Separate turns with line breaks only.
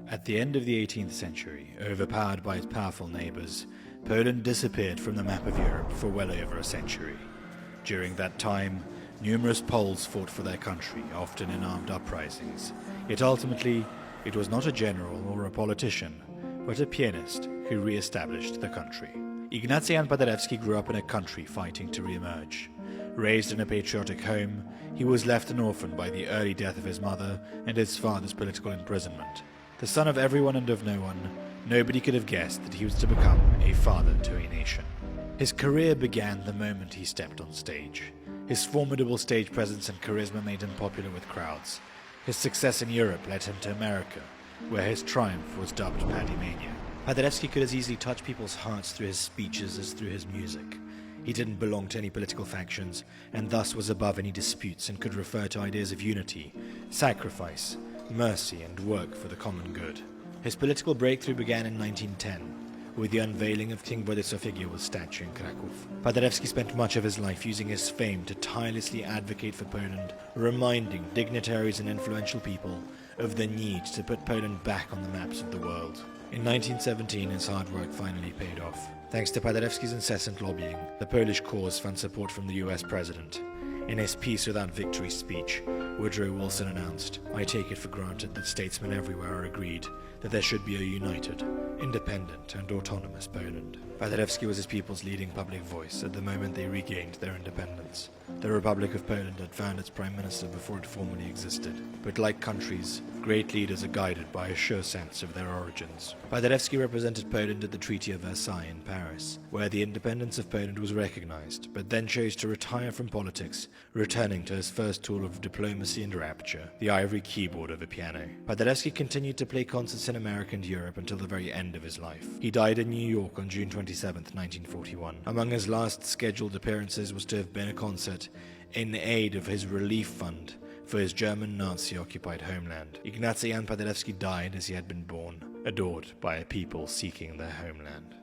At the end of the 18th century, overpowered by its powerful neighbours, Poland disappeared from the map of Europe for well over a century. During that time, numerous Poles fought for their country, often in armed uprisings. Yet ultimately, it was not a general or a politician, but a pianist who re-established the country. Ignacego Jana Paderewski grew up in a country fighting to re-emerge. Raised in a patriotic home, he was left an orphan by the early death of his mother and his father's political imprisonment. The son of everyone and of no one, nobody could have guessed that he was to become a father to a nation. His career began the moment he stepped on stage. His formidable stage presence and charisma made him popular with crowds. His success in Europe led him to America, where his triumph was dubbed Paddymania. Paderewski could as easily touch people's hearts through his speeches as through his music. He didn't belong to any political factions, and thus was above any disputes and could refer to ideas of unity, sacrifice, mercy, and work for the common good. His political breakthrough began in 1910, with the unveiling of King Władysław's statue in Kraków. Paderewski spent much of his life using his fame to tirelessly advocate for Poland, reminding dignitaries and influential people of the need to put Poland back on the maps of the world. In 1917, his hard work finally paid off. Thanks to Paderewski's incessant lobbying, the Polish cause found support from the US president. In his Peace Without Victory speech, Woodrow Wilson announced, "I take it for granted that statesmen everywhere are agreed that there should be a united, independent and autonomous Poland." Paderewski was his people's leading public voice at the moment they regained their independence. The Republic of Poland had found its prime minister before it formally existed, but like countries, great leaders are guided by a sure sense of their origins. Paderewski represented Poland at the Treaty of Versailles in Paris, where the independence of Poland was recognized, but then chose to retire from politics, returning to his first tool of diplomacy and rapture, the ivory keyboard of a piano. Paderewski continued to play concerts in America and Europe until the very end of his life. He died in New York on June 27, 1941. Among his last scheduled appearances was to have been a concert in aid of his relief fund for his German Nazi-occupied homeland. Ignacego Jana Paderewski died as he had been born, adored by a people seeking their homeland.